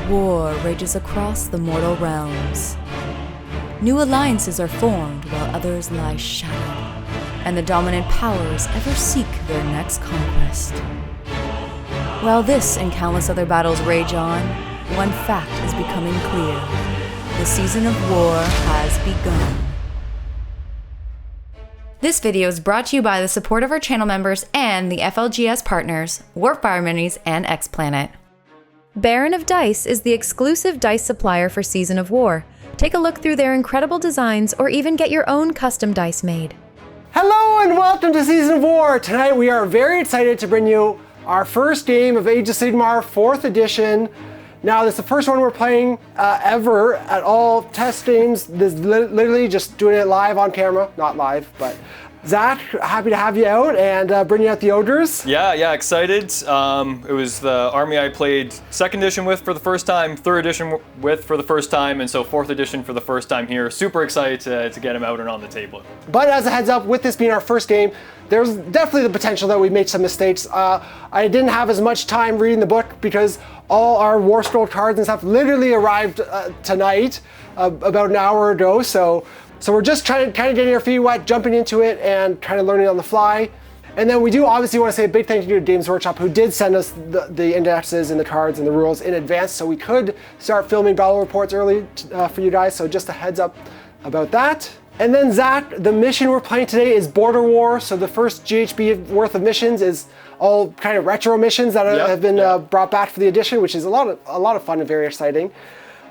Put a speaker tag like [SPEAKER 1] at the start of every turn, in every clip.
[SPEAKER 1] War rages across the mortal realms. New alliances are formed while others lie shattered, and the dominant powers ever seek their next conquest. While this and countless other battles rage on, one fact is becoming clear. The season of war has begun. This video is brought to you by the support of our channel members and the FLGS Partners, Warfire Minis, and X-Planet. Baron of Dice is the exclusive dice supplier for Season of War. Take a look through their incredible designs or even get your own custom dice made.
[SPEAKER 2] Hello and welcome to Season of War! Tonight we are very excited to bring you our first game of Age of Sigmar 4th edition. Now this is the first one we're playing ever at all test games. This is literally just doing it live on camera. Not live, but Zach, happy to have you out and bringing out the Ogres.
[SPEAKER 3] Yeah, excited. It was the army I played 2nd edition with for the first time, 3rd edition with for the first time, and so 4th edition for the first time here. Super excited to get him out and on the table.
[SPEAKER 2] But as a heads up, with this being our first game, there's definitely the potential that we made some mistakes. I didn't have as much time reading the book because all our War Scroll cards and stuff literally arrived tonight, about an hour ago. So we're just trying to kind of getting our feet wet, jumping into it, and kind of learning on the fly. And then we do obviously want to say a big thank you to Games Workshop, who did send us the indexes and the cards and the rules in advance, so we could start filming battle reports early for you guys. So just a heads up about that. And then Zach, the mission we're playing today is Border War. So the first GHB worth of missions is all kind of retro missions that have been brought back for the edition, which is a lot of fun and very exciting.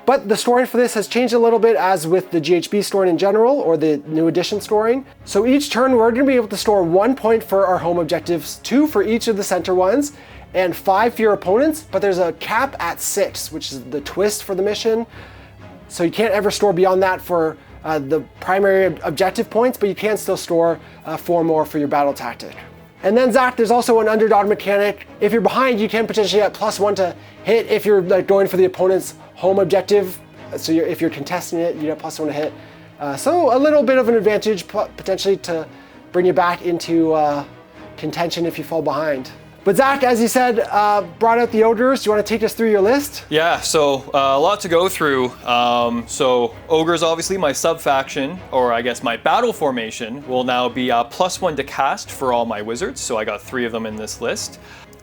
[SPEAKER 2] But the scoring for this has changed a little bit, as with the GHB scoring in general, or the new edition scoring. So each turn we're going to be able to store 1 point for our home objectives, 2 for each of the center ones, and 5 for your opponents. But there's a cap at 6, which is the twist for the mission. So you can't ever store beyond that for the primary objective points, but you can still store 4 more for your battle tactic. And then Zach, there's also an underdog mechanic. If you're behind, you can potentially get +1 to hit if you're going for the opponent's home objective. So if you're contesting it, you get +1 to hit. So a little bit of an advantage potentially to bring you back into contention if you fall behind. But Zach, as you said, brought out the Ogres. Do you want to take us through your list?
[SPEAKER 3] Yeah, so a lot to go through. So Ogres, obviously my sub-faction, or I guess my battle formation, will now be +1 to cast for all my wizards. So I got 3 of them in this list.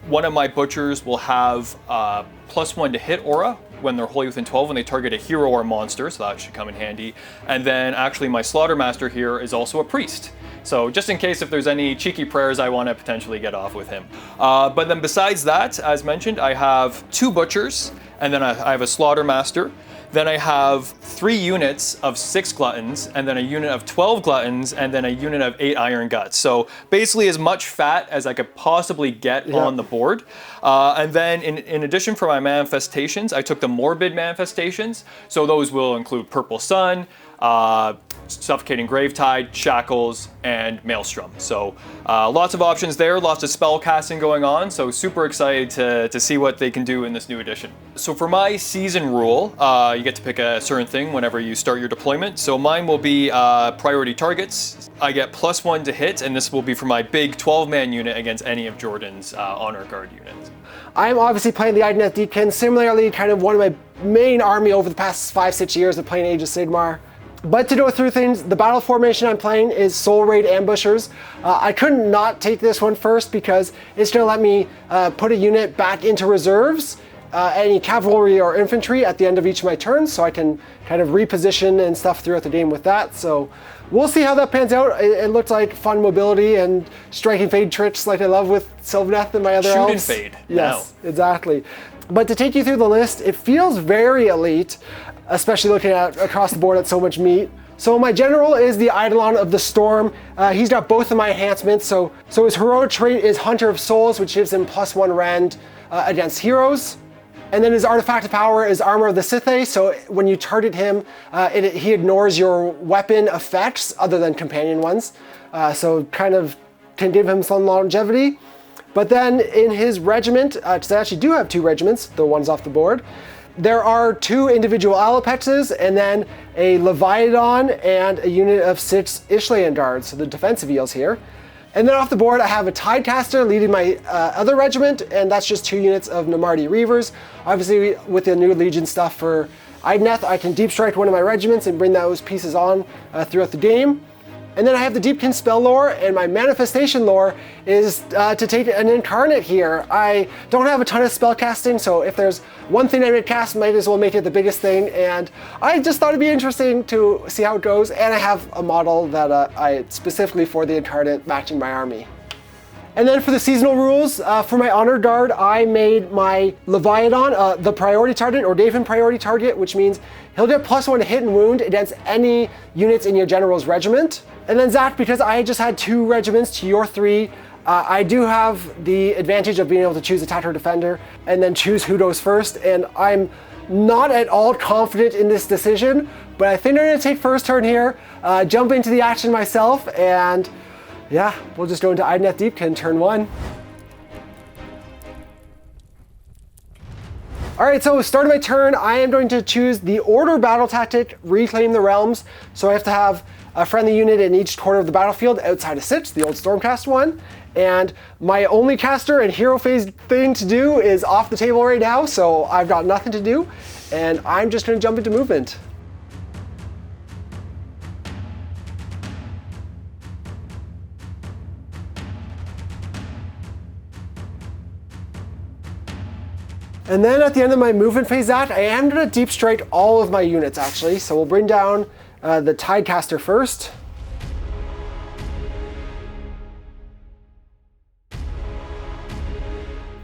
[SPEAKER 3] One of my butchers will have +1 to hit aura when they're wholly within 12 when they target a hero or monster, so that should come in handy. And then actually my Slaughtermaster here is also a priest. So just in case if there's any cheeky prayers, I want to potentially get off with him. But then besides that, as mentioned, I have 2 butchers, and then I have a Slaughtermaster. Then I have 3 units of 6 gluttons, and then a unit of 12 gluttons, and then a unit of 8 iron guts. So basically as much fat as I could possibly get on the board. And then in addition for my manifestations, I took the morbid manifestations. So those will include Purple Sun, Suffocating Gravetide, Shackles, and Maelstrom. So lots of options there, lots of spell casting going on, so super excited to see what they can do in this new edition. So for my season rule, you get to pick a certain thing whenever you start your deployment. So mine will be priority targets. I get +1 to hit, and this will be for my big 12-man unit against any of Jordan's Honor Guard units.
[SPEAKER 2] I'm obviously playing the Idoneth Deepkin, similarly kind of one of my main army over the past 5-6 years of playing Age of Sigmar. But to go through things, the battle formation I'm playing is Soul Raid Ambushers. I couldn't not take this one first because it's going to let me put a unit back into reserves, any cavalry or infantry at the end of each of my turns, so I can kind of reposition and stuff throughout the game with that. So we'll see how that pans out. It looks like fun mobility and striking fade tricks like I love with Sylvaneth and my other elves.
[SPEAKER 3] Shoot and fade.
[SPEAKER 2] Yes, exactly. But to take you through the list, it feels very elite, especially looking at across the board at so much meat. So my general is the Eidolon of the Storm. He's got both of my enhancements. So his heroic trait is Hunter of Souls, which gives him +1 rend against heroes. And then his artifact of power is Armor of the Scythe. So when you target him, he ignores your weapon effects other than companion ones. So kind of can give him some longevity. But then in his regiment, because I actually do have 2 regiments, the ones off the board, there are 2 individual Alapexes and then a Leviathan and a unit of 6 Ishlean guards, so the defensive eels here. And then off the board, I have a Tidecaster leading my other regiment, and that's just 2 units of Namarti Reavers. Obviously, with the new Legion stuff for Idoneth, I can deep strike one of my regiments and bring those pieces on throughout the game. And then I have the Deepkin spell lore, and my manifestation lore is to take an incarnate here. I don't have a ton of spell casting, so if there's one thing I would cast, might as well make it the biggest thing. And I just thought it'd be interesting to see how it goes. And I have a model that I specifically for the incarnate matching my army. And then for the seasonal rules, for my Honor Guard, I made my Leviathan the priority target, or Daven priority target, which means he'll get +1 to hit and wound against any units in your general's regiment. And then Zach, because I just had 2 regiments to your 3, I do have the advantage of being able to choose attacker defender and then choose who goes first. And I'm not at all confident in this decision, but I think I'm gonna take first turn here, jump into the action myself, and yeah, we'll just go into Idoneth Deepkin turn 1. All right, so start of my turn, I am going to choose the order battle tactic, Reclaim the Realms. So I have to have a friendly unit in each corner of the battlefield outside of 6, the old Stormcast one. And my only caster and hero phase thing to do is off the table right now, so I've got nothing to do. And I'm just gonna jump into movement. And then at the end of my movement phase, I am going to deep strike all of my units actually. So we'll bring down the Tidecaster first.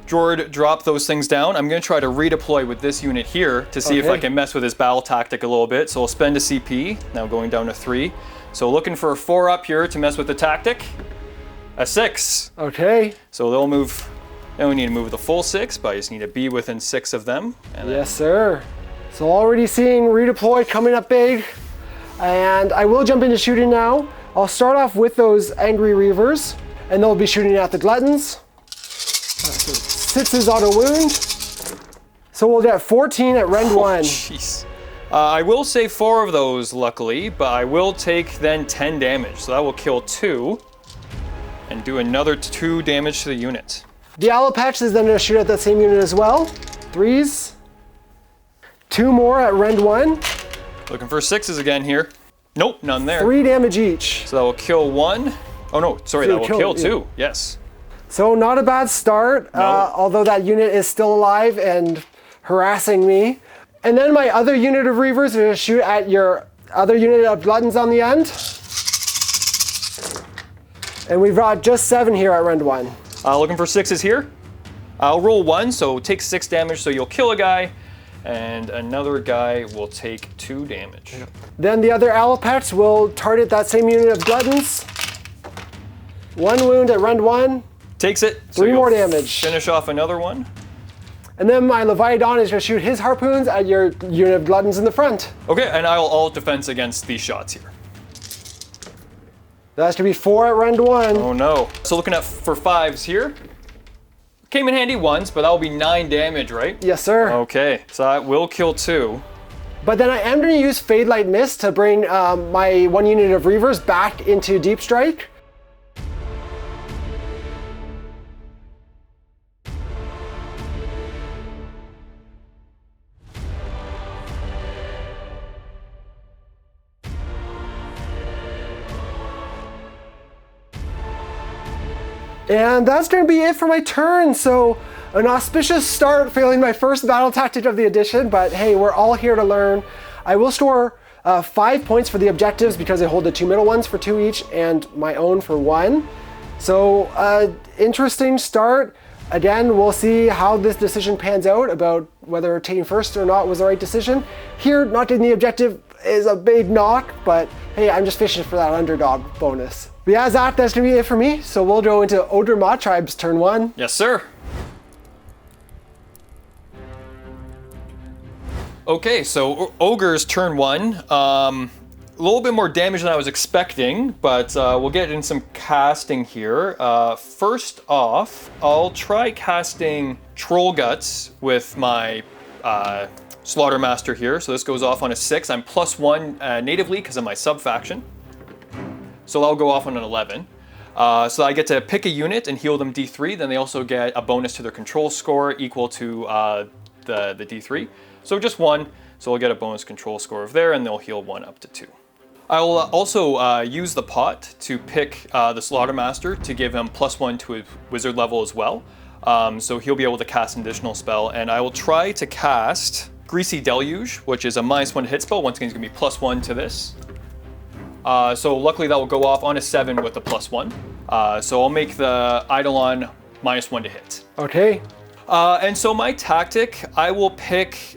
[SPEAKER 3] Jord, drop those things down. I'm going to try to redeploy with this unit here to see if I can mess with his battle tactic a little bit. So I'll spend a CP, now going down to 3. So looking for a 4 up here to mess with the tactic. A 6.
[SPEAKER 2] Okay.
[SPEAKER 3] So they'll move. I don't need to move the full 6, but I just need to be within 6 of them. And
[SPEAKER 2] yes, sir. So already seeing redeploy coming up big. And I will jump into shooting now. I'll start off with those Angry Reavers, and they'll be shooting at the Gluttons. 6's auto wound. So we'll get 14 at Rend 1.
[SPEAKER 3] Jeez. I will save 4 of those, luckily, but I will take then 10 damage. So that will kill 2 and do another 2 damage to the unit.
[SPEAKER 2] The Allopax is then going to shoot at that same unit as well. 3s. 2 more at Rend 1.
[SPEAKER 3] Looking for 6s again here. Nope, none there.
[SPEAKER 2] 3 damage each.
[SPEAKER 3] So that will kill 1. Oh no, sorry, that will kill 2. Yes.
[SPEAKER 2] So not a bad start,
[SPEAKER 3] No.
[SPEAKER 2] although that unit is still alive and harassing me. And then my other unit of Reavers are going to shoot at your other unit of Gluttons on the end. And we've got just 7 here at Rend 1.
[SPEAKER 3] Looking for 6s here. I'll roll 1, so take 6 damage, so you'll kill a guy, and another guy will take 2 damage.
[SPEAKER 2] Then the other Allopax will target that same unit of Gluttons. 1 wound at Rend 1.
[SPEAKER 3] Takes it.
[SPEAKER 2] 3 more damage.
[SPEAKER 3] Finish off another one.
[SPEAKER 2] And then my Leviathan is going to shoot his harpoons at your unit of Gluttons in the front.
[SPEAKER 3] Okay, and I'll alt defense against these shots here.
[SPEAKER 2] That's going to be 4 at Rend 1.
[SPEAKER 3] Oh no. So looking at for 5s here. Came in handy once, but that will be 9 damage, right?
[SPEAKER 2] Yes, sir.
[SPEAKER 3] Okay, so that will kill 2.
[SPEAKER 2] But then I am going to use Fade Light Mist to bring my 1 unit of Reavers back into Deep Strike. And that's going to be it for my turn. So an auspicious start, failing my first battle tactic of the edition, but hey, we're all here to learn. I will store 5 points for the objectives because I hold the 2 middle ones for 2 each and my own for 1. So interesting start. Again, we'll see how this decision pans out about whether taking first or not was the right decision. Here, not getting the objective is a big knock, but hey, I'm just fishing for that underdog bonus. But yeah, Zach, that's gonna be it for me. So we'll go into Ogor Mawtribes turn 1.
[SPEAKER 3] Yes, sir. Okay, so Ogre's turn 1. A little bit more damage than I was expecting, but we'll get in some casting here. First off, I'll try casting Troll Guts with my Slaughtermaster here. So this goes off on a 6. I'm +1 natively because of my sub-faction. So I'll go off on an 11. So I get to pick a unit and heal them D3. Then they also get a bonus to their control score equal to the D3. So just 1. So we'll get a bonus control score of there, and they'll heal 1 up to 2. I will also use the pot to pick the Slaughtermaster to give him +1 to his wizard level as well. So he'll be able to cast an additional spell, and I will try to cast Greasy Deluge, which is a -1 hit spell. Once again, it's going to be +1 to this. So luckily that will go off on a 7 with the +1. So I'll make the Eidolon -1 to hit.
[SPEAKER 2] Okay.
[SPEAKER 3] And so my tactic, I will take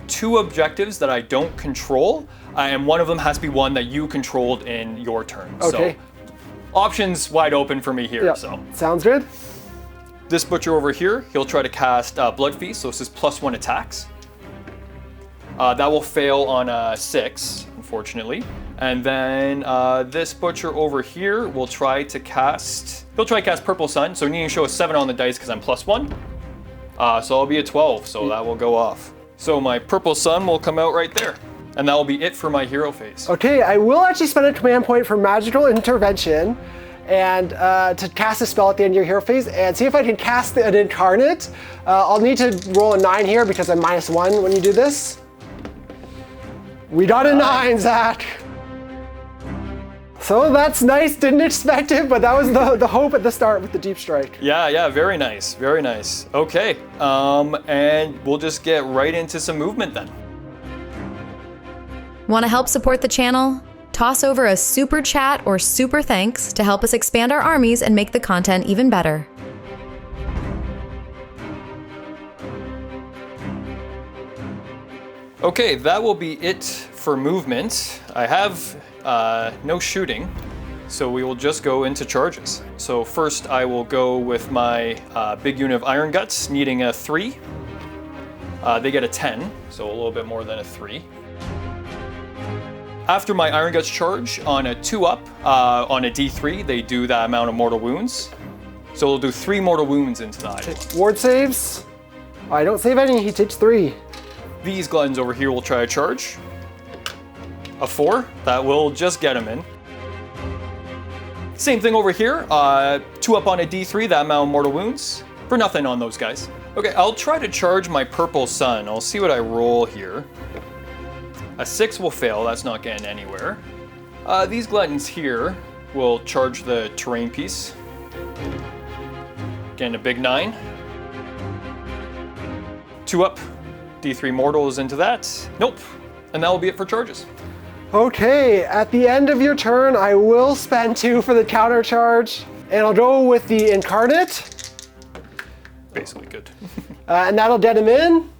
[SPEAKER 3] 2 objectives that I don't control, and one of them has to be one that you controlled in your turn.
[SPEAKER 2] Okay.
[SPEAKER 3] So options wide open for me here.
[SPEAKER 2] Yep.
[SPEAKER 3] So
[SPEAKER 2] sounds good.
[SPEAKER 3] this butcher over here, he'll try to cast Blood Feast, so this is +1 attacks. That will fail on a 6, unfortunately. And then this butcher over here will try to cast, he'll try to cast Purple Sun, so needing to show a 7 on the dice because I'm +1. So I'll be a 12, so that will go off. So my Purple Sun will come out right there. And that will be it for my hero phase.
[SPEAKER 2] Okay, I will actually spend a command point for Magical Intervention and to cast a spell at the end of your hero phase and see if I can cast an Incarnate. I'll need to roll a 9 here because I'm -1 when you do this. We got a 9, Zach. So that's nice, didn't expect it, but that was the hope at the start with the Deep Strike.
[SPEAKER 3] Yeah, very nice, very nice. Okay, and we'll just get right into some movement then.
[SPEAKER 1] Want to help support the channel? Toss over a super chat or super thanks to help us expand our armies and make the content even better.
[SPEAKER 3] Okay, that will be it for movement. I have no shooting, so we will just go into charges. So first I will go with my big unit of Iron Guts, needing a 3. They get a 10, so a little bit more than a 3. After my Iron Guts charge on a 2-up, on a D3, they do that amount of mortal wounds. So we'll do 3 mortal wounds into the Idol.
[SPEAKER 2] Ward saves. I don't save any, he takes 3.
[SPEAKER 3] These gluttons over here will try to charge. A 4, that will just get him in. Same thing over here, 2-up on a D3, that amount of mortal wounds. For nothing on those guys. Okay, I'll try to charge my Purple Sun. I'll see what I roll here. A 6 will fail, that's not getting anywhere. These gluttons here will charge the terrain piece. Getting a big 9. 2-up, D3 mortals into that. Nope, and that will be it for charges.
[SPEAKER 2] Okay, at the end of your turn, I will spend 2 for the counter charge, and I'll go with the Incarnate.
[SPEAKER 3] Basically good.
[SPEAKER 2] And that'll get him in.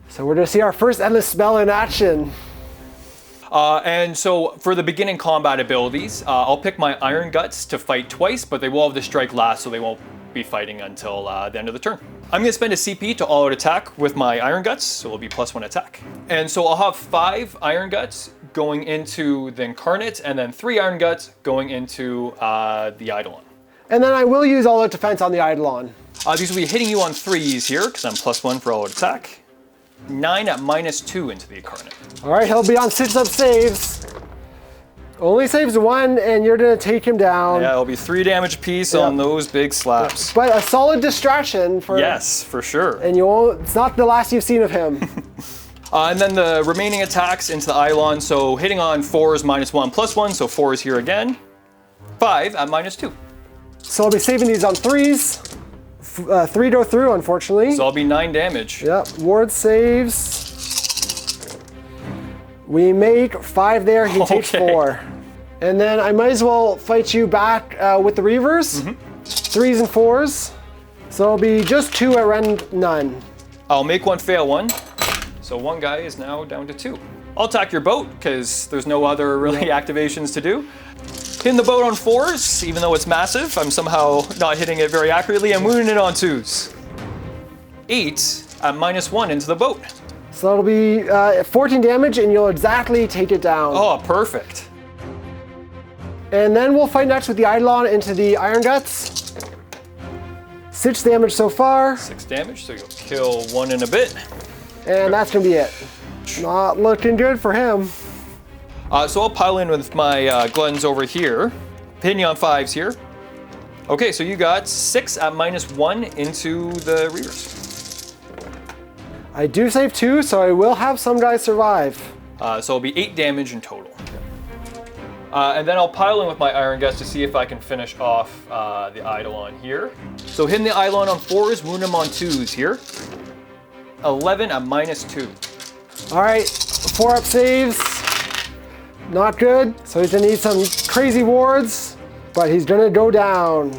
[SPEAKER 2] So we're gonna see our first Endless Spell in action.
[SPEAKER 3] And so for the beginning combat abilities, I'll pick my Iron Guts to fight twice, but they will have the strike last, so they won't be fighting until the end of the turn. I'm gonna spend a CP to all-out attack with my Iron Guts, so it'll be +1 attack. And so I'll have 5 Iron Guts going into the Incarnate, and then 3 Iron Guts going into the Eidolon.
[SPEAKER 2] And then I will use all-out defense on the Eidolon.
[SPEAKER 3] These will be hitting you on 3s here, because I'm +1 for all-out attack. 9 at -2 into the Incarnate.
[SPEAKER 2] All right, he'll be on 6-up saves. Only saves 1, and you're gonna take him down.
[SPEAKER 3] Yeah, it'll be 3 damage apiece on those big slaps.
[SPEAKER 2] But a solid distraction for.
[SPEAKER 3] Yes, for sure.
[SPEAKER 2] And you won't. It's not the last you've seen of him.
[SPEAKER 3] And then the remaining attacks into the Eidolon. So hitting on 4s -1 +1, so 4 is here again. 5 at -2.
[SPEAKER 2] So I'll be saving these on 3s. 3 go through, unfortunately.
[SPEAKER 3] So I'll be 9 damage.
[SPEAKER 2] Yep, ward saves. We make 5 there, he takes 4. And then I might as well fight you back with the Reavers. 3s and 4s. So it'll be just 2 at rend none.
[SPEAKER 3] I'll make 1 fail 1. So 1 guy is now down to 2. I'll attack your boat, because there's no other really activations to do. Hitting the boat on 4s, even though it's massive, I'm somehow not hitting it very accurately. I'm wounding it on 2s. 8 at -1 into the boat.
[SPEAKER 2] So that'll be 14 damage, and you'll exactly take it down.
[SPEAKER 3] Oh, perfect.
[SPEAKER 2] And then we'll fight next with the Eidolon into the Iron Guts. 6 damage so far.
[SPEAKER 3] 6 damage, so you'll kill 1 in a bit.
[SPEAKER 2] And that's gonna be it. Not looking good for him.
[SPEAKER 3] So I'll pile in with my gluttons over here. Hitting you on 5s here. Okay, so you got 6 at -1 into the reavers.
[SPEAKER 2] I do save 2, so I will have some guys survive.
[SPEAKER 3] So it'll be 8 damage in total. And then I'll pile in with my iron guts to see if I can finish off the Eidolon here. So hitting the Eidolon on 4s, wound him on 2s here. 11 at -2.
[SPEAKER 2] All right, 4-up saves. Not good. So he's gonna need some crazy wards, but he's gonna go down.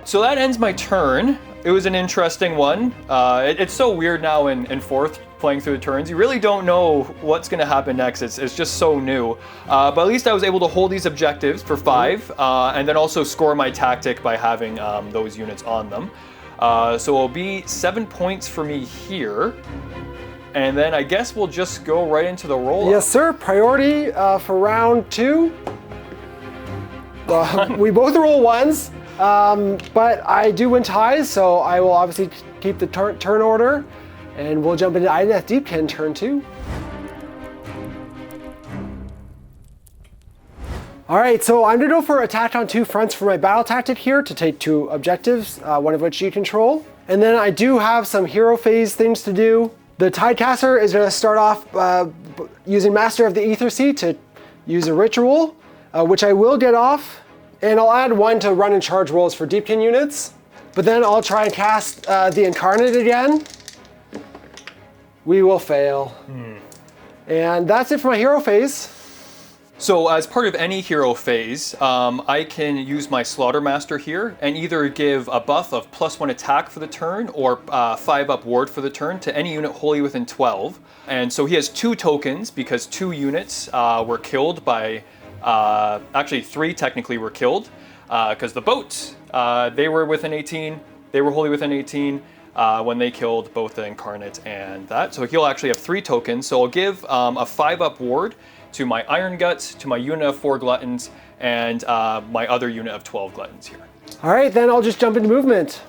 [SPEAKER 3] So that ends my turn. It was an interesting one. It's so weird now in 4th playing through the turns. You really don't know what's going to happen next. It's just so new. But at least I was able to hold these objectives for 5 and then also score my tactic by having those units on them. So it'll be 7 points for me here. And then I guess we'll just go right into the roll-up.
[SPEAKER 2] Yes, sir. Priority for round 2. We both roll 1s. But I do win ties, so I will obviously keep the turn order, and we'll jump into Idoneth Deepkin turn 2. All right, so I'm gonna go for attack on 2 fronts for my battle tactic here to take 2 objectives, one of which you control. And then I do have some hero phase things to do. The Tidecaster is gonna start off using Master of the Ether Sea to use a ritual, which I will get off. And I'll add 1 to run and charge rolls for Deepkin units. But then I'll try and cast the Incarnate again. We will fail. And that's it for my hero phase.
[SPEAKER 3] So as part of any hero phase, I can use my Slaughtermaster here and either give a buff of +1 attack for the turn or 5-up ward for the turn to any unit wholly within 12. And so he has 2 tokens because 2 units were killed by actually 3 technically were killed because the boat, they were within 18, they were wholly within 18 when they killed both the Incarnate and that. So he'll actually have 3 tokens. So I'll give a 5-up ward to my Iron Guts, to my unit of 4 Gluttons, and my other unit of 12 Gluttons here.
[SPEAKER 2] All right, then I'll just jump into movement.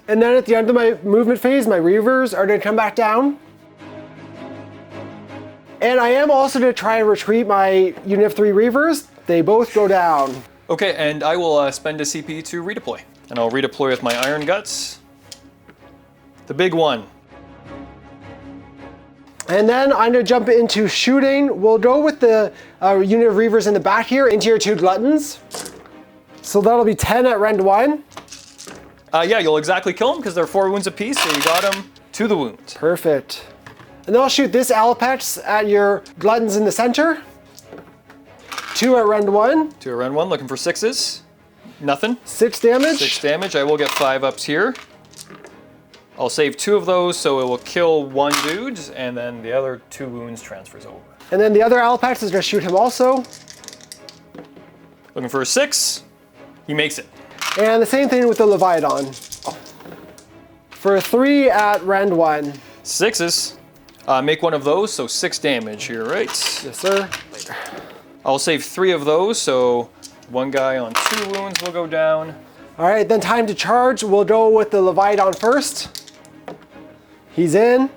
[SPEAKER 2] And then at the end of my movement phase, my Reavers are going to come back down. And I am also going to try and retreat my unit of 3 Reavers. They both go down.
[SPEAKER 3] Okay, and I will spend a CP to redeploy. And I'll redeploy with my Iron Guts. The big one.
[SPEAKER 2] And then I'm going to jump into shooting. We'll go with the unit of Reavers in the back here into your 2 Gluttons. So that'll be 10 at rend 1.
[SPEAKER 3] Yeah, you'll exactly kill them because they're 4 wounds apiece, so you got them to the wound.
[SPEAKER 2] Perfect. And then I'll shoot this Alapex at your Gluttons in the center. 2 at rend 1.
[SPEAKER 3] 2 at rend 1, looking for 6s. Nothing.
[SPEAKER 2] 6 damage.
[SPEAKER 3] 6 damage. I will get 5-ups here. I'll save 2 of those, so it will kill 1 dude, and then the other 2 wounds transfers over.
[SPEAKER 2] And then the other Alapex is going to shoot him also.
[SPEAKER 3] Looking for a 6. He makes it.
[SPEAKER 2] And the same thing with the Leviathan. For 3 at rend 1.
[SPEAKER 3] 6s. Make 1 of those, so 6 damage here, right?
[SPEAKER 2] Yes, sir. Later.
[SPEAKER 3] I'll save 3 of those, so 1 guy on 2 wounds will go down.
[SPEAKER 2] All right, then time to charge. We'll go with the Leviathan first. He's in.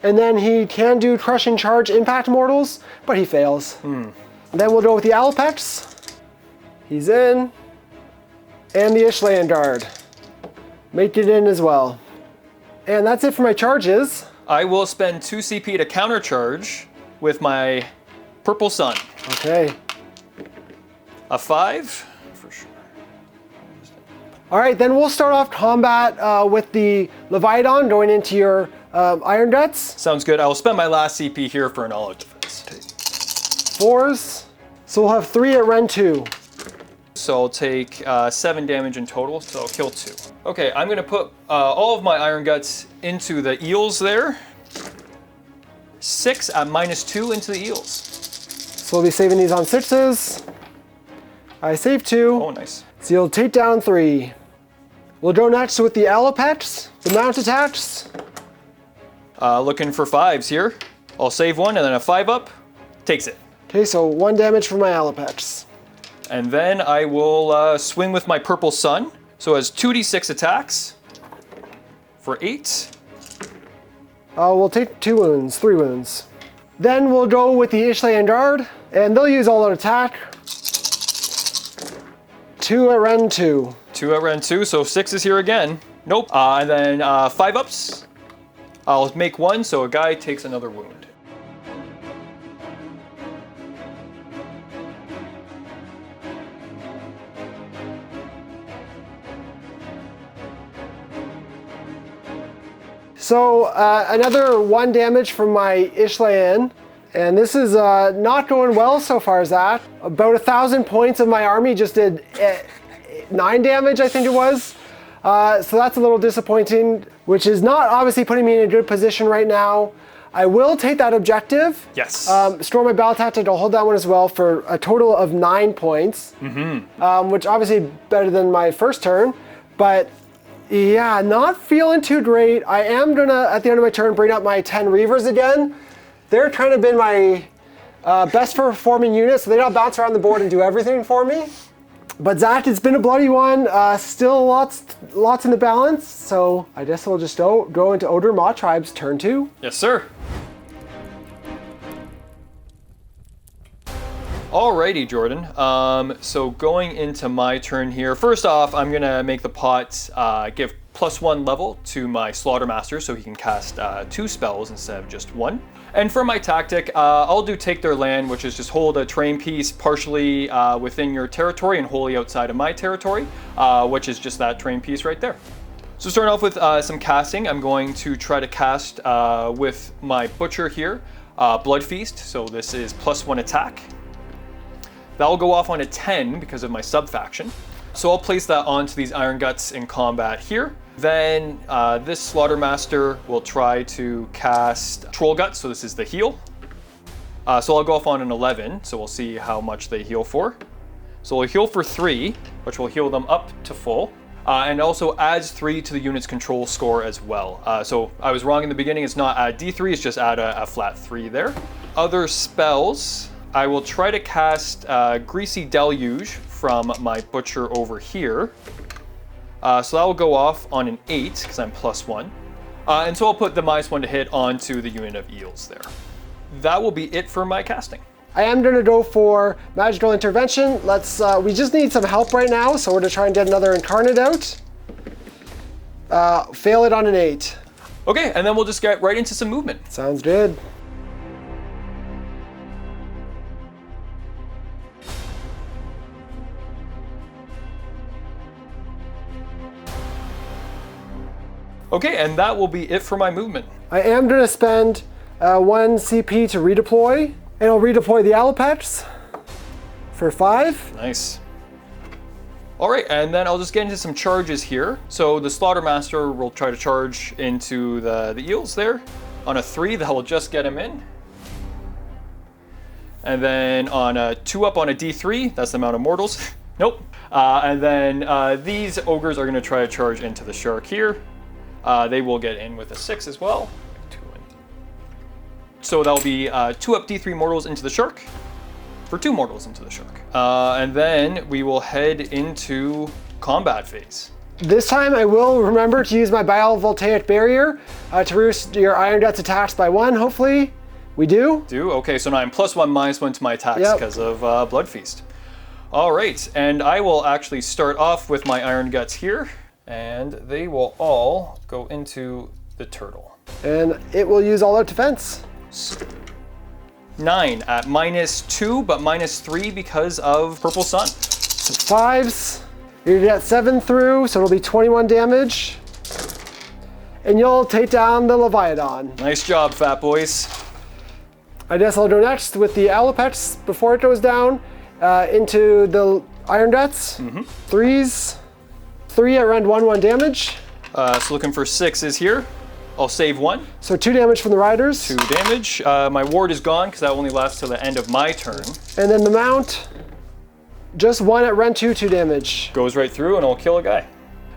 [SPEAKER 2] And then he can do Crushing Charge Impact Mortals, but he fails. Then we'll go with the Alapex. He's in. And the Ishland Guard. Make it in as well. And that's it for my charges.
[SPEAKER 3] I will spend 2 CP to countercharge with my Purple Sun.
[SPEAKER 2] Okay.
[SPEAKER 3] A 5, for sure.
[SPEAKER 2] All right, then we'll start off combat with the Leviathan going into your Iron Guts.
[SPEAKER 3] Sounds good. I will spend my last CP here for an all-out defense.
[SPEAKER 2] 4s. So we'll have 3 at rend 2.
[SPEAKER 3] So I'll take 7 damage in total, so I'll kill 2. Okay, I'm gonna put all of my Iron Guts into the eels there. 6 at -2 into the eels.
[SPEAKER 2] So we'll be saving these on 6s. I save 2.
[SPEAKER 3] Oh, nice.
[SPEAKER 2] So you'll take down 3. We'll go next with the Alapex, the mount attacks.
[SPEAKER 3] Looking for 5s here. I'll save 1 and then a 5 up. Takes it.
[SPEAKER 2] Okay, so 1 damage from my Alopex.
[SPEAKER 3] And then I will swing with my Purple Sun. So it has 2d6 attacks for 8.
[SPEAKER 2] We'll take 2 wounds, 3 wounds. Then we'll go with the Ishlayan Guard, and they'll use all-out attack. 2 at Ren 2.
[SPEAKER 3] 2 at Ren 2, so 6 is here again. Nope. And then 5 ups. I'll make 1, so a guy takes another wound.
[SPEAKER 2] So another 1 damage from my Ishlayan, and this is not going well so far as that. About 1,000 points of my army just did 9 damage, I think it was. So that's a little disappointing, which is not obviously putting me in a good position right now. I will take that objective.
[SPEAKER 3] Yes.
[SPEAKER 2] Store my battle tactic, I'll hold that one as well for a total of 9 points, which obviously better than my first turn, but yeah, not feeling too great. I am gonna, at the end of my turn, bring up my 10 Reavers again. They're kind of been my best performing unit, so they don't bounce around the board and do everything for me. But Zach, it's been a bloody one. Still lots in the balance, so I guess we'll just go into Ogor Mawtribes turn 2.
[SPEAKER 3] Yes, sir. Alrighty, Jordan. So going into my turn here, first off, I'm gonna make the pot give +1 level to my Slaughtermaster so he can cast 2 spells instead of just 1. And for my tactic, I'll do Take Their Land, which is just hold a terrain piece partially within your territory and wholly outside of my territory, which is just that terrain piece right there. So starting off with some casting, I'm going to try to cast with my Butcher here, Blood Feast. So this is +1 attack. That'll go off on a 10 because of my sub-faction. So I'll place that onto these Iron Guts in combat here. Then this Slaughtermaster will try to cast Troll Guts, so this is the heal. So I'll go off on an 11, so we'll see how much they heal for. So we'll heal for 3, which will heal them up to full. And also adds 3 to the unit's control score as well. So I was wrong in the beginning, it's not add D3, it's just add a flat 3 there. Other spells, I will try to cast Greasy Deluge from my Butcher over here. So that will go off on an 8, because I'm +1. And so I'll put the -1 to hit onto the unit of eels there. That will be it for my casting.
[SPEAKER 2] I am gonna go for Magical Intervention. We just need some help right now, so we're gonna try and get another Incarnate out. Fail it on an 8.
[SPEAKER 3] Okay, and then we'll just get right into some movement.
[SPEAKER 2] Sounds good.
[SPEAKER 3] Okay, and that will be it for my movement.
[SPEAKER 2] I am going to spend 1 CP to redeploy, and I'll redeploy the Alopex for 5.
[SPEAKER 3] Nice. All right, and then I'll just get into some charges here. So the Slaughtermaster will try to charge into the eels there. On a 3, that will just get him in. And then on a 2 up on a D3, that's the amount of mortals. Nope. And then these ogres are going to try to charge into the shark here. They will get in with a 6 as well. So that'll be 2 up D3 mortals into the shark for 2 mortals into the shark. And then we will head into combat phase.
[SPEAKER 2] This time I will remember to use my Biovoltaic Barrier to reduce your Iron Guts attacks by 1, hopefully. We do.
[SPEAKER 3] Okay, so now I'm +1, -1 to my attacks because of Blood Feast. All right, and I will actually start off with my Iron Guts here. And they will all go into the turtle.
[SPEAKER 2] And it will use all-out defense.
[SPEAKER 3] 9 at -2, but -3 because of Purple Sun.
[SPEAKER 2] So 5s. You're gonna get 7 through, so it'll be 21 damage. And you'll take down the Leviathan.
[SPEAKER 3] Nice job, fat boys.
[SPEAKER 2] I guess I'll go next with the Alopex before it goes down into the Iron Guts. 3s. 3 at round 1 damage.
[SPEAKER 3] So looking for 6s here. I'll save 1.
[SPEAKER 2] So 2 damage from the Riders.
[SPEAKER 3] 2 damage. My ward is gone because that only lasts till the end of my turn.
[SPEAKER 2] And then the Mount, just 1 at Ren 2, 2 damage.
[SPEAKER 3] Goes right through and I'll kill a guy.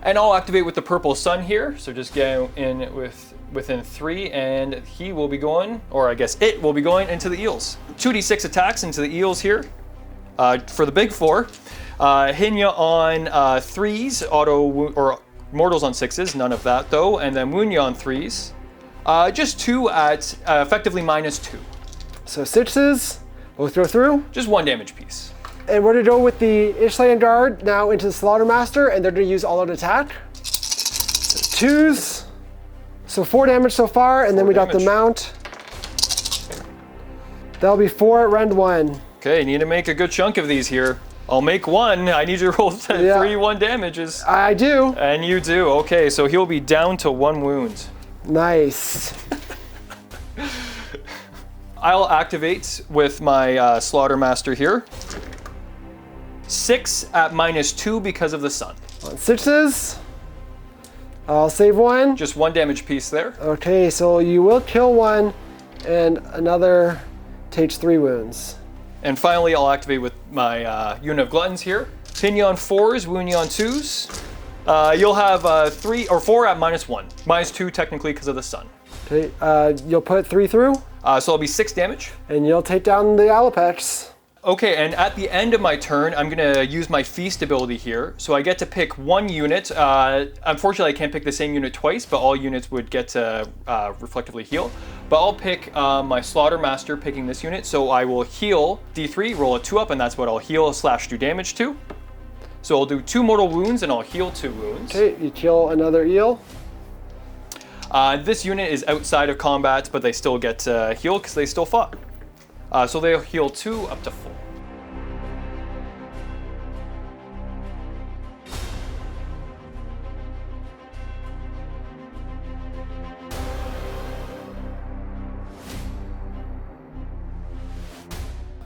[SPEAKER 3] And I'll activate with the Purple Sun here. So just go in with within 3, and he will be going, or I guess it will be going into the eels. 2d6 attacks into the eels here. For the big 4, Hinya on 3s, or mortals on 6s, none of that though, and then Wunya on 3s. Just 2 at effectively -2.
[SPEAKER 2] So 6s, both go through.
[SPEAKER 3] Just 1 damage piece.
[SPEAKER 2] And we're going to go with the Ishland Guard now into the Slaughtermaster, and they're going to use all-out attack. 2s. So 4 damage so far, and then we got the mount. That'll be 4 at rend 1.
[SPEAKER 3] Okay, need to make a good chunk of these here. I'll make 1. I need you to roll 3 1 damages.
[SPEAKER 2] I do.
[SPEAKER 3] And you do. Okay, so he'll be down to 1 wound.
[SPEAKER 2] Nice.
[SPEAKER 3] I'll activate with my Slaughtermaster here. 6 at -2 because of the sun.
[SPEAKER 2] On 6s. I'll save 1.
[SPEAKER 3] Just 1 damage piece there.
[SPEAKER 2] Okay, so you will kill 1, and another takes 3 wounds.
[SPEAKER 3] And finally, I'll activate with my unit of Gluttons here. Hinya on 4s, Wunya on 2s. You'll have 3 or 4 at -1. -2 technically because of the sun.
[SPEAKER 2] Okay, you'll put 3 through.
[SPEAKER 3] So it'll be 6 damage.
[SPEAKER 2] And you'll take down the Alopex.
[SPEAKER 3] Okay, and at the end of my turn, I'm gonna use my Feast ability here. So I get to pick 1 unit. Unfortunately, I can't pick the same unit twice, but all units would get to reflectively heal. But I'll pick my Slaughtermaster, picking this unit. So I will heal D3, roll a 2 up, and that's what I'll heal / do damage to. So I'll do 2 mortal wounds, and I'll heal 2 wounds.
[SPEAKER 2] Okay, you kill another eel.
[SPEAKER 3] This unit is outside of combat, but they still get healed because they still fought. So they'll heal 2 up to 4.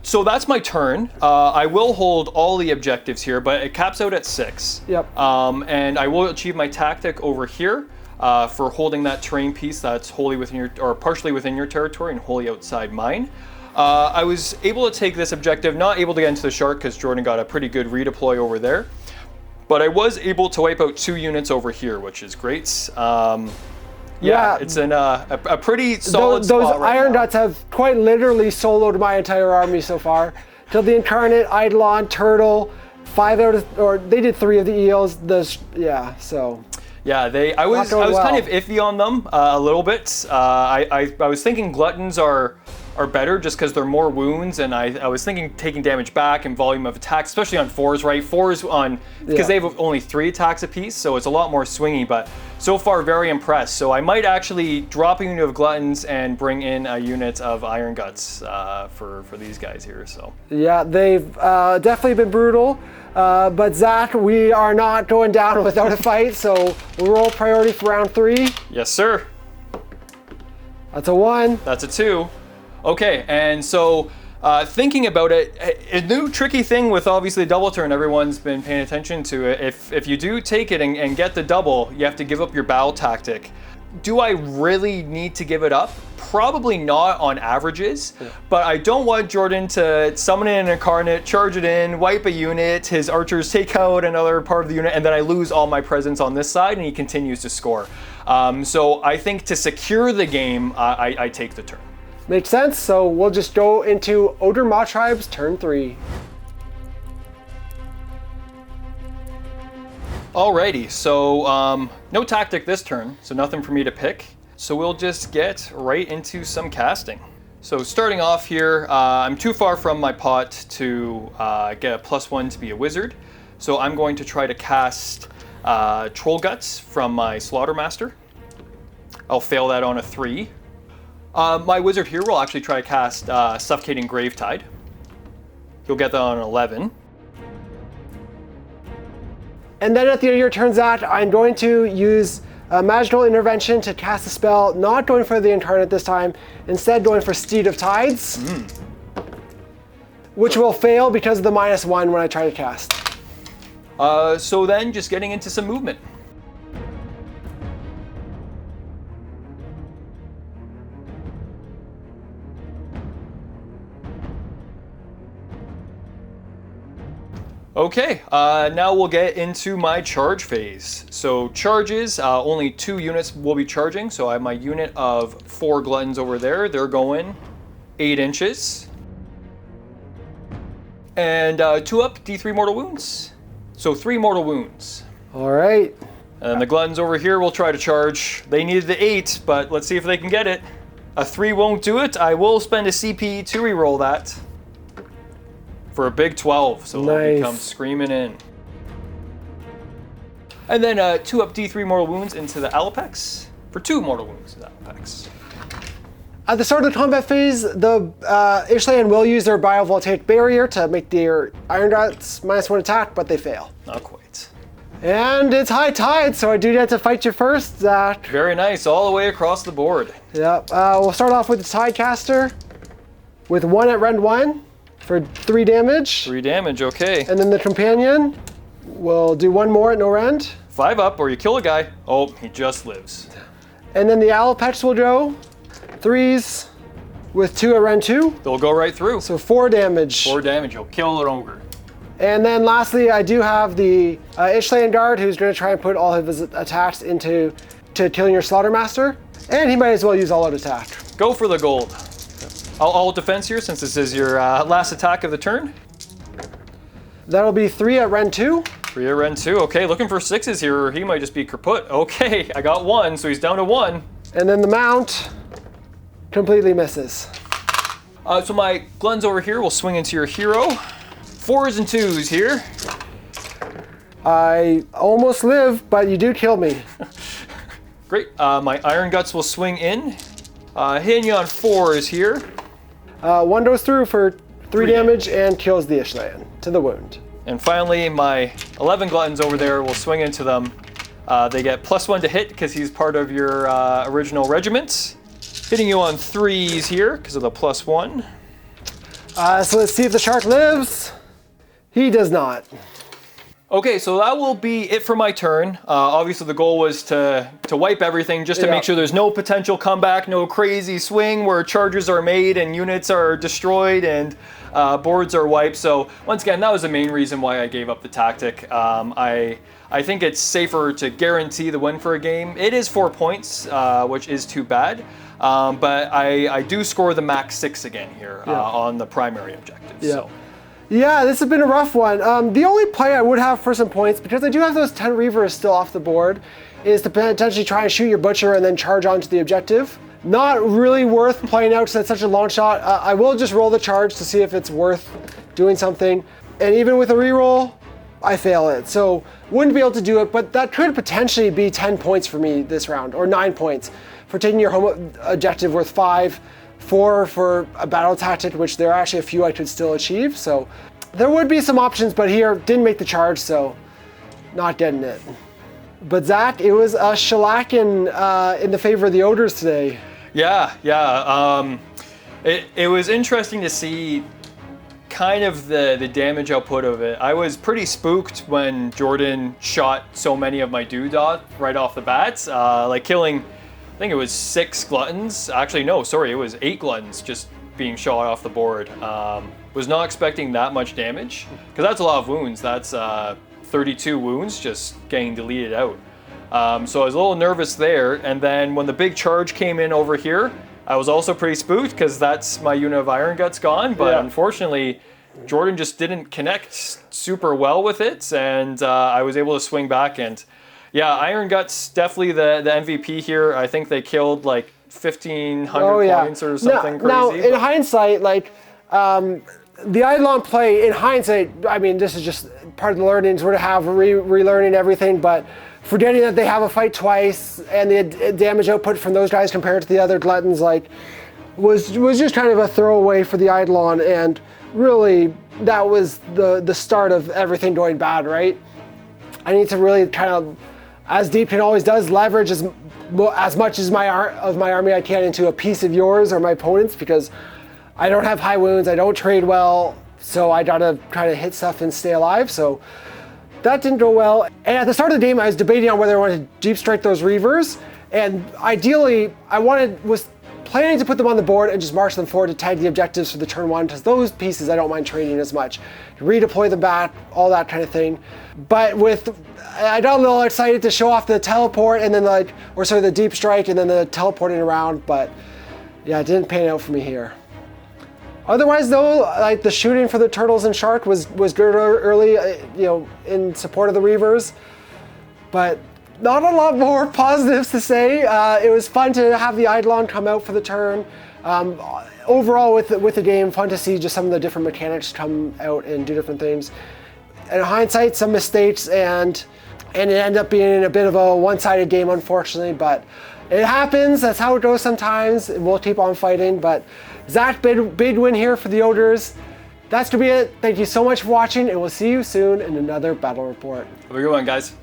[SPEAKER 3] So that's my turn. I will hold all the objectives here, but it caps out at 6.
[SPEAKER 2] Yep.
[SPEAKER 3] And I will achieve my tactic over here for holding that terrain piece that's wholly within your, or partially within your territory and wholly outside mine. I was able to take this objective, not able to get into the shark because Jordan got a pretty good redeploy over there, but I was able to wipe out 2 units over here, which is great. Yeah, it's in a pretty solid
[SPEAKER 2] Those
[SPEAKER 3] spot right
[SPEAKER 2] Iron
[SPEAKER 3] now.
[SPEAKER 2] Guts have quite literally soloed my entire army so far. Killed the Incarnate, Eidolon, Turtle, 5 out of, or they did 3 of the eels. So.
[SPEAKER 3] Yeah, I was kind of iffy on them a little bit. I was thinking Gluttons are better just because they're more wounds, and I was thinking taking damage back and volume of attacks, especially on 4s, right? 4s on, because they have only 3 attacks apiece, so it's a lot more swingy, but so far very impressed. So I might actually drop a unit of Gluttons and bring in a unit of Iron Guts for these guys here, so.
[SPEAKER 2] Yeah, they've definitely been brutal, but Zach, we are not going down without a fight, so we'll roll priority for round 3.
[SPEAKER 3] Yes, sir.
[SPEAKER 2] That's a 1.
[SPEAKER 3] That's a 2. Okay, and so thinking about it, a new tricky thing with obviously double turn, everyone's been paying attention to it. If you do take it and get the double, you have to give up your battle tactic. Do I really need to give it up? Probably not on averages, but I don't want Jordan to summon in an Incarnate, charge it in, wipe a unit, his archers take out another part of the unit, and then I lose all my presence on this side and he continues to score. So I think to secure the game, I take the turn.
[SPEAKER 2] Makes sense, so we'll just go into Ogor Mawtribes turn 3.
[SPEAKER 3] Alrighty, so no tactic this turn, so nothing for me to pick. So we'll just get right into some casting. So starting off here, I'm too far from my pot to get a +1 to be a wizard. So I'm going to try to cast Troll Guts from my Slaughtermaster. I'll fail that on a 3. My wizard here will actually try to cast Suffocating Gravetide. He'll get that on an 11.
[SPEAKER 2] And then at the end of your turn, Zach, I'm going to use Magical Intervention to cast a spell, not going for the Incarnate this time, instead going for Steed of Tides, which will fail because of the -1 when I try to cast.
[SPEAKER 3] So then just getting into some movement. Okay, now we'll get into my charge phase. So charges, only 2 units will be charging. So I have my unit of 4 gluttons over there. They're going 8 inches. And 2 up, D3 mortal wounds. So 3 mortal wounds.
[SPEAKER 2] All right.
[SPEAKER 3] And the gluttons over here will try to charge. They needed the 8, but let's see if they can get it. A 3 won't do it. I will spend a CP to reroll that. For a big 12, so they'll come screaming in. And then 2 up D3 mortal wounds into the Alapex for 2 mortal wounds in the Alapex.
[SPEAKER 2] At the start of the combat phase, the Ishlan will use their biovoltaic barrier to make their Iron Guts -1 attack, but they fail.
[SPEAKER 3] Not quite.
[SPEAKER 2] And it's high tide, so I do get to fight you first, Zach.
[SPEAKER 3] Very nice, all the way across the board.
[SPEAKER 2] Yep. We'll start off with the Tidecaster with 1 at Rend 1. For 3 damage.
[SPEAKER 3] 3 damage, okay.
[SPEAKER 2] And then the Companion will do 1 more at no rend.
[SPEAKER 3] 5 up, or you kill a guy. Oh, he just lives.
[SPEAKER 2] And then the Alapex will go 3s with 2 at Rend 2.
[SPEAKER 3] They'll go right through.
[SPEAKER 2] So 4 damage.
[SPEAKER 3] 4 damage, you'll kill an ogre.
[SPEAKER 2] And then lastly, I do have the Ishlan Guard, who's going to try and put all of his attacks into killing your Slaughtermaster. And he might as well use all-out attack.
[SPEAKER 3] Go for the gold. All defense here, since this is your last attack of the turn.
[SPEAKER 2] That'll be 3 at Rend 2.
[SPEAKER 3] 3 at Rend 2. Okay, looking for 6s here, or he might just be kaput. Okay, I got 1, so he's down to 1.
[SPEAKER 2] And then the Mount completely misses.
[SPEAKER 3] So my gluttons over here will swing into your hero. 4s and 2s here.
[SPEAKER 2] I almost live, but you do kill me.
[SPEAKER 3] Great. My Iron Guts will swing in. Hitting you on 4s here.
[SPEAKER 2] 1 goes through for 3 damage and kills the Ishlan to the wound.
[SPEAKER 3] And finally, my 11 gluttons over there will swing into them. They get +1 to hit because he's part of your original regiment. Hitting you on 3s here because of the +1.
[SPEAKER 2] So let's see if the shark lives. He does not.
[SPEAKER 3] Okay, so that will be it for my turn. Obviously, the goal was to wipe everything just to make sure there's no potential comeback, no crazy swing where charges are made and units are destroyed and boards are wiped. So once again, that was the main reason why I gave up the tactic. I think it's safer to guarantee the win for a game. It is 4 points, which is too bad. But I do score the max 6 again here on the primary objective.
[SPEAKER 2] Yeah.
[SPEAKER 3] So.
[SPEAKER 2] Yeah, this has been a rough one. The only play I would have for some points, because I do have those 10 Reavers still off the board, is to potentially try and shoot your Butcher and then charge onto the objective. Not really worth playing out because it's such a long shot. I will just roll the charge to see if it's worth doing something. And even with a reroll, I fail it. So wouldn't be able to do it, but that could potentially be 10 points for me this round, or 9 points for taking your home objective worth 5. 4 for a battle tactic, which there are actually a few I could still achieve. So there would be some options, but here didn't make the charge, so not getting it. But Zach, it was a shellacking in the favor of the Ogres today.
[SPEAKER 3] Yeah. It was interesting to see kind of the damage output of it. I was pretty spooked when Jordan shot so many of my doodah right off the bat, like killing, I think it was 6 gluttons. Actually, no, sorry, it was 8 gluttons just being shot off the board. Was not expecting that much damage, because that's a lot of wounds. That's 32 wounds just getting deleted out. So I was a little nervous there, and then when the big charge came in over here, I was also pretty spooked because that's my unit of Iron Guts gone, but unfortunately, Jordan just didn't connect super well with it, and I was able to swing back. And yeah, Iron Guts definitely the MVP here. I think they killed like 1,500 points or something crazy.
[SPEAKER 2] Now, in hindsight, like the Eidolon play, in hindsight, I mean, this is just part of the learning, sort of have relearning everything, but forgetting that they have a fight twice and the damage output from those guys compared to the other gluttons, like, was just kind of a throwaway for the Eidolon, and really that was the start of everything going bad, right? I need to really kind of, as Deepkin always does, leverage as much as my army I can into a piece of yours or my opponent's, because I don't have high wounds, I don't trade well, so I gotta kind of hit stuff and stay alive. So that didn't go well. And at the start of the game, I was debating on whether I wanted to deep strike those Reavers, and ideally I was planning to put them on the board and just march them forward to tag the objectives for the turn 1, because those pieces I don't mind trading as much. Redeploy them back, all that kind of thing. But I got a little excited to show off the teleport and then the deep strike and then the teleporting around, but yeah, it didn't pan out for me here. Otherwise though, like the shooting for the turtles and shark was good early, in support of the Reavers, but not a lot more positives to say. It was fun to have the Eidolon come out for the turn. Overall with the game, fun to see just some of the different mechanics come out and do different things. In hindsight, some mistakes and it ended up being a bit of a one-sided game, unfortunately, but it happens. That's how it goes sometimes. We'll keep on fighting, but Zach, big win here for the Ogres. That's gonna be it. Thank you so much for watching, and we'll see you soon in another battle report.
[SPEAKER 3] Have a good one, guys.